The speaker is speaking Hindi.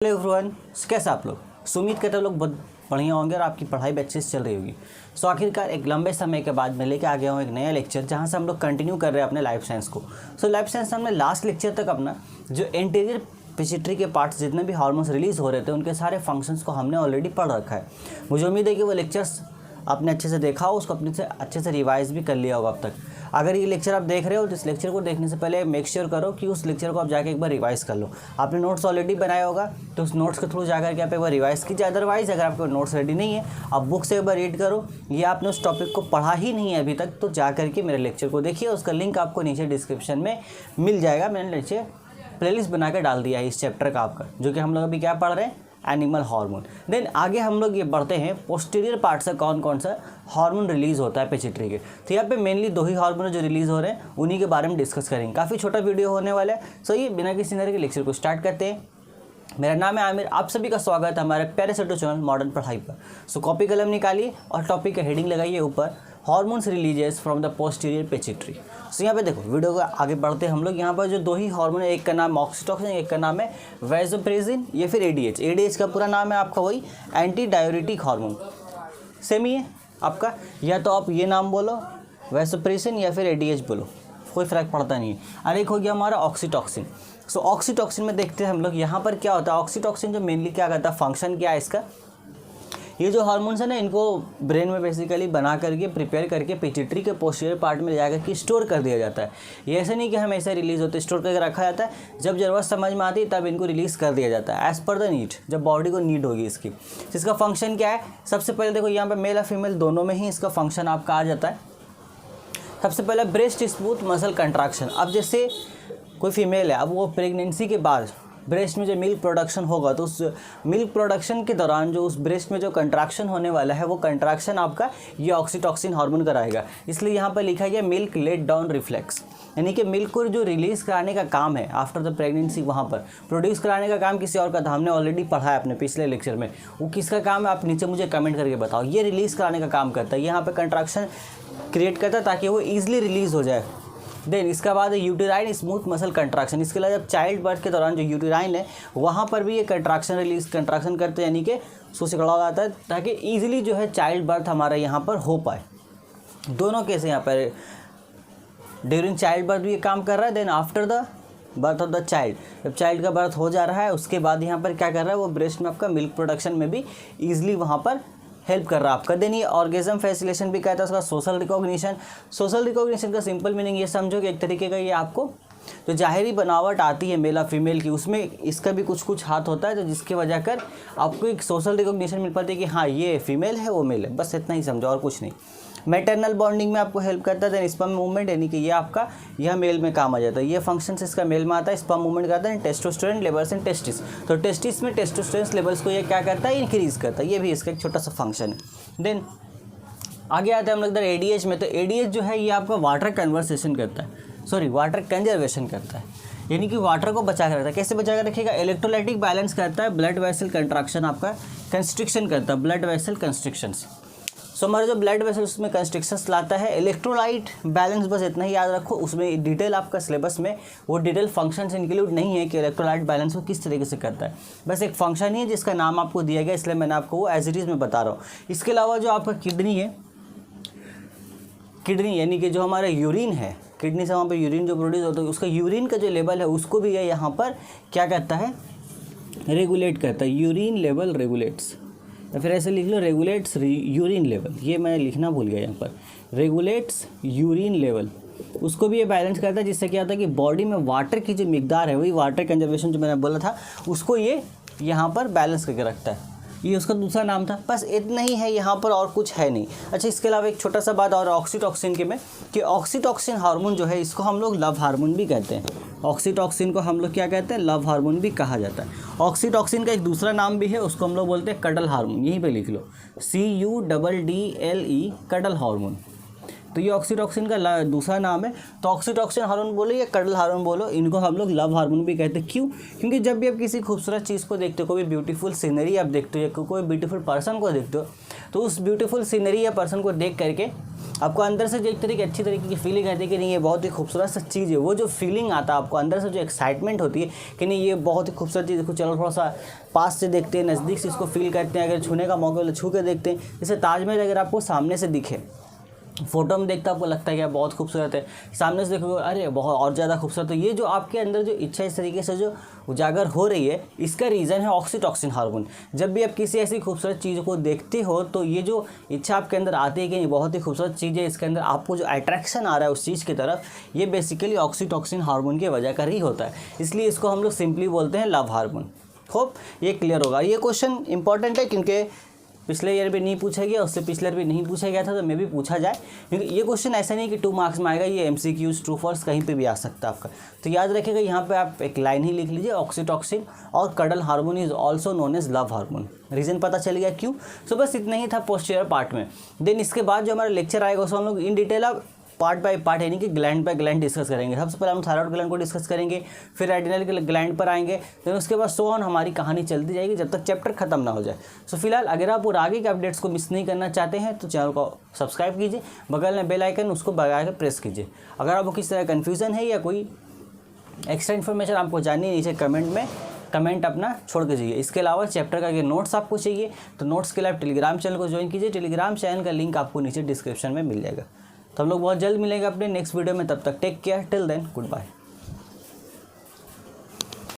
हेलो एवरीवन, कैसे आप लोग। उम्मीद करते हैं लोग बहुत बढ़िया होंगे और आपकी पढ़ाई भी अच्छे से चल रही होगी। आखिरकार एक लंबे समय के बाद मैं लेके आ गया हूँ एक नया लेक्चर, जहाँ से हम लोग कंटिन्यू कर रहे हैं अपने लाइफ साइंस को। लाइफ साइंस हमने लास्ट लेक्चर तक अपना जो एंटीरियर पिट्यूटरी के पार्ट्स जितने भी हार्मोन्स रिलीज हो रहे थे उनके सारे फंक्शंस को हमने ऑलरेडी पढ़ रखा है। मुझे उम्मीद है कि वो लेक्चर्स आपने अच्छे से देखा हो, उसको अपने से अच्छे से रिवाइज भी कर लिया होगा अब तक। अगर ये लेक्चर आप देख रहे हो तो इस लेक्चर को देखने से पहले मेक श्योर करो कि उस लेक्चर को आप जाके एक बार रिवाइज कर लो। आपने नोट्स ऑलरेडी बनाया होगा तो उस नोट्स के थ्रू जाकर के आप एक बार रिवाइज कीजिए। अदरवाइज अगर आपके नोट्स रेडी नहीं है, आप बुक से एक बार रीड करो। ये आपने उस टॉपिक को पढ़ा ही नहीं है अभी तक तो जा करके मेरे लेक्चर को देखिए। उसका लिंक आपको नीचे डिस्क्रिप्शन में मिल जाएगा। मैंने नीचे प्लेलिस्ट बना के डाल दिया है इस चैप्टर का आपका, जो कि हम लोग अभी क्या पढ़ रहे हैं, एनिमल हार्मोन। देन आगे हम लोग ये बढ़ते हैं पोस्टीरियर पार्ट से कौन कौन सा हार्मोन रिलीज होता है पिट्यूटरी के। तो यहाँ पे मेनली दो ही हार्मोन जो रिलीज हो रहे हैं उन्हीं के बारे में डिस्कस करेंगे। काफ़ी छोटा वीडियो होने वाला है। ये बिना किसी तरह के लेक्चर को स्टार्ट करते हैं। मेरा नाम है आमिर, आप सभी का स्वागत है हमारे प्यारे से चैनल मॉडर्न पढ़ाई पर। कॉपी कलम निकालिए और टॉपिक का हेडिंग लगाइए ऊपर, hormones releases from the posterior pituitary. यहाँ पे देखो वीडियो को आगे बढ़ते हैं हम लोग। यहाँ पर जो दो ही हार्मोन है, एक का नाम ऑक्सीटोसिन, एक का नाम है वैसोप्रेसिन या फिर एडीएच। एडीएच का पूरा नाम है आपका वही एंटी डाययूरेटिक हार्मोन। सेम ही है आपका, या तो आप ये नाम बोलो वैसोप्रेसिन या फिर एडीएच बोलो, कोई फ़र्क पड़ता नहीं है। और एक हो गया हमारा ऑक्सीटोसिन। ऑक्सीटोसिन में देखते हैं हम लोग यहाँ पर क्या होता है। ऑक्सीटोसिन जो मेनली क्या करता है, फंक्शन क्या है इसका, ये जो हार्मोन्स है ना इनको ब्रेन में बेसिकली बना करके प्रिपेयर करके पिट्यूटरी के पोस्टीरियर पार्ट में जाकर के स्टोर कर दिया जाता है। ये ऐसे नहीं कि हमेशा रिलीज़ होते, स्टोर करके रखा जाता है। जब ज़रूरत समझ में आती है तब इनको रिलीज़ कर दिया जाता है एज़ पर द नीड, जब बॉडी को नीड होगी इसकी। इसका फंक्शन क्या है, सबसे पहले देखो यहाँ पर मेल और फीमेल दोनों में ही इसका फंक्शन आपका आ जाता है। सबसे पहले ब्रेस्ट स्मूथ मसल कंट्रैक्शन। अब जैसे कोई फीमेल है, अब वो प्रेगनेंसी के बाद ब्रेस्ट में जो मिल्क प्रोडक्शन होगा तो उस मिल्क प्रोडक्शन के दौरान जो उस ब्रेस्ट में जो कंट्रैक्शन होने वाला है वो कंट्रैक्शन आपका ये ऑक्सीटोसिन हार्मोन कराएगा। इसलिए यहाँ पर लिखा गया मिल्क लेट डाउन रिफ्लेक्स, यानी कि मिल्क को जो रिलीज़ कराने का काम है आफ्टर द प्रेगनेंसी, वहाँ पर प्रोड्यूस कराने का काम किसी और का था। हमने ऑलरेडी पढ़ा है अपने पिछले लेक्चर में, वो किसका काम है आप नीचे मुझे कमेंट करके बताओ। ये रिलीज़ कराने का काम करता है, यहाँ पर कंट्रैक्शन क्रिएट करता है ताकि वो ईजिली रिलीज़ हो जाए। देन इसके बाद यूटेराइन स्मूथ मसल कंट्रैक्शन। इसके अलावा जब चाइल्ड बर्थ के दौरान जो यूटेराइन है वहाँ पर भी ये कंट्रैक्शन करते हैं, यानी कि उसको सिकड़ा जाता है ताकि ईजिली जो है चाइल्ड बर्थ हमारा यहाँ पर हो पाए। दोनों केस यहाँ पर ड्यूरिंग चाइल्ड बर्थ भी ये काम कर रहा है। Then after the birth of the child, जब चाइल्ड का बर्थ हो जा रहा है उसके बाद यहाँ पर क्या कर रहा है, वो ब्रेस्ट में आपका मिल्क प्रोडक्शन में भी ईजिली वहाँ पर हेल्प कर रहा है आपका। देन ये ऑर्गेजम फैसिलेशन भी कहता है उसका सोशल रिकॉग्निशन। सोशल रिकॉग्निशन का सिंपल मीनिंग ये समझो कि एक तरीके का ये आपको जो जाहिरी बनावट आती है मेल और फीमेल की, उसमें इसका भी कुछ कुछ हाथ होता है, तो जिसकी वजह कर आपको एक सोशल रिकॉग्निशन मिल पाती है कि हाँ ये फीमेल है वो मेल है, बस इतना ही समझो और कुछ नहीं। मैटरनल बॉन्डिंग में आपको हेल्प करता है। देन स्पर्म मूवमेंट, यानी कि ये आपका यह मेल में काम आ जाता है। ये फंक्शंस इसका मेल में आता है। स्पर्म मूवमेंट करता है टेस्टोस्टेरोन लेवल्स इन टेस्टिस, तो टेस्टिस में टेस्टोस्टेरोन लेवल्स को ये क्या करता है, इंक्रीज करता है। ये भी इसका एक छोटा सा फंक्शन है। देन आगे आते हैं हम लोग इधर एडीएच में। तो एडीएच जो है ये आपका वाटर कन्वर्सेशन करता है, वाटर कंजर्वेशन करता है, यानी कि वाटर को बचा कर रखता है। कैसे बचा कर रखेगा, इलेक्ट्रोलाइटिक बैलेंस करता है, ब्लड वेसल कंट्रैक्शन आपका कंस्ट्रिक्शन करता है, ब्लड वेसल कंस्ट्रिक्शंस। हमारा जो ब्लड वेसल उसमें कंस्ट्रिक्शंस लाता है। इलेक्ट्रोलाइट बैलेंस, बस इतना ही याद रखो। उसमें डिटेल आपका सिलेबस में वो डिटेल फंक्शंस इंक्लूड नहीं है कि इलेक्ट्रोलाइट बैलेंस को किस तरीके से करता है, बस एक फंक्शन ही है जिसका नाम आपको दिया गया, इसलिए मैंने आपको वो एज इट इज़ में बता रहा हूँ। इसके अलावा जो आपका किडनी है, किडनी यानी कि जो हमारा यूरिन है, किडनी से वहाँ पर यूरिन जो प्रोड्यूस होता है उसका यूरिन का जो लेवल है उसको भी ये यहाँ पर क्या करता है, रेगुलेट करता है। यूरिन लेवल रेगुलेट्स, या फिर ऐसे लिख लो रेगुलेट्स यूरिन लेवल। ये मैं लिखना भूल गया यहाँ पर, रेगुलेट्स यूरिन लेवल, उसको भी ये बैलेंस करता है। जिससे क्या होता है कि बॉडी में वाटर की जो मिकदार है, वही वाटर कंजर्वेशन जो मैंने बोला था उसको ये यहाँ पर बैलेंस करके रखता है। ये उसका दूसरा नाम था। बस इतना ही है यहाँ पर, और कुछ है नहीं। अच्छा, इसके अलावा एक छोटा सा बात और ऑक्सीटोसिन के में, कि ऑक्सीटोसिन हार्मोन जो है इसको हम लोग लव हार्मोन भी कहते हैं। ऑक्सीटोसिन को हम लोग क्या कहते हैं, लव हार्मोन भी कहा जाता है। ऑक्सीटोसिन का एक दूसरा नाम भी है, उसको हम लोग बोलते हैं कडल हार्मोन। यहीं पे लिख लो CUDDLE, कडल हार्मोन। तो ये ऑक्सीटोसिन का दूसरा नाम है। तो ऑक्सीटोसिन हार्मोन बोलो या कडल हार्मोन बोलो, इनको हम लोग लव हार्मोन भी कहते हैं। क्यों? क्योंकि जब भी आप किसी खूबसूरत चीज़ को देखते हो, कोई ब्यूटीफुल सीनरी आप देखते हो या कोई ब्यूटीफुल पर्सन को देखते हो, तो उस ब्यूटीफुल सीनरी या पर्सन को देख करके आपको अंदर से जो एक तरीके अच्छी तरीके की फीलिंग आती है कि नहीं ये बहुत ही खूबसूरत सा चीज़ है, वो जो फीलिंग आता है आपको अंदर से, जो एक्साइटमेंट होती है कि नहीं ये बहुत ही खूबसूरत चीज़, देखो चलो थोड़ा सा पास से देखते हैं, नज़दीक से इसको फील करते हैं, अगर छूने का मौका मिले छू के देखते हैं। जैसे ताजमहल अगर आपको सामने से दिखे, फोटो में देखते आपको लगता है कि बहुत खूबसूरत है, सामने से देखोगे अरे बहुत और ज़्यादा खूबसूरत है। ये जो आपके अंदर जो इच्छा इस तरीके से जो उजागर हो रही है, इसका रीज़न है ऑक्सीटॉसिन हार्मोन। जब भी आप किसी ऐसी खूबसूरत चीज़ को देखते हो तो ये जो इच्छा आपके अंदर आती है कि ये बहुत ही खूबसूरत चीज़ है, इसके अंदर आपको जो अट्रैक्शन आ रहा है उस चीज़ की तरफ, ये बेसिकली ऑक्सीटॉसिन हार्मोन की वजह कर ही होता है। इसलिए इसको हम लोग सिंपली बोलते हैं लव हार्मोन। होप ये क्लियर होगा। ये क्वेश्चन इंपॉर्टेंट है क्योंकि पिछले ईयर भी नहीं पूछा गया, उससे पिछले ईयर भी नहीं पूछा गया था, तो मैं भी पूछा जाए, क्योंकि ये क्वेश्चन ऐसा नहीं कि 2 मार्क्स में आएगा, ये MCQs ट्रू फॉल्स कहीं पे भी आ सकता है आपका। तो याद रखिएगा, यहाँ पे आप एक लाइन ही लिख लीजिए, ऑक्सीटॉसिन और cuddle hormone is also known as love hormone. Reason पता चल गया क्यों। सो बस इतना ही था पोस्टीरियर पार्ट में। देन इसके बाद जो हमारा लेक्चर आएगा उसको हम लोग इन डिटेल अब पार्ट बाय पार्ट यानी कि ग्लैंड बाय ग्लैंड डिस्कस करेंगे। सबसे पहले हम थायराइड ग्लैंड को डिस्कस करेंगे, फिर एड्रिनल ग्लैंड पर आएंगे, फिर उसके बाद सो ऑन हमारी कहानी चलती जाएगी जब तक चैप्टर खत्म ना हो जाए। सो फिलहाल अगर आप और आगे के अपडेट्स को मिस नहीं करना चाहते हैं तो चैनल को सब्सक्राइब कीजिए, बगल में बेल आइकन उसको बगा के प्रेस कीजिए। अगर आपको किसी तरह कन्फ्यूज़न है या कोई एक्स्ट्रा इन्फॉर्मेशन आपको जाननी है, नीचे कमेंट अपना छोड़ के जाइए। इसके अलावा चैप्टर का अगर नोट्स आपको चाहिए तो नोट्स के लिए आप टेलीग्राम चैनल को ज्वाइन कीजिए। टेलीग्राम चैनल का लिंक आपको नीचे डिस्क्रिप्शन में मिल जाएगा। तो हम लोग बहुत जल्द मिलेंगे अपने नेक्स्ट वीडियो में, तब तक take care, till then good bye.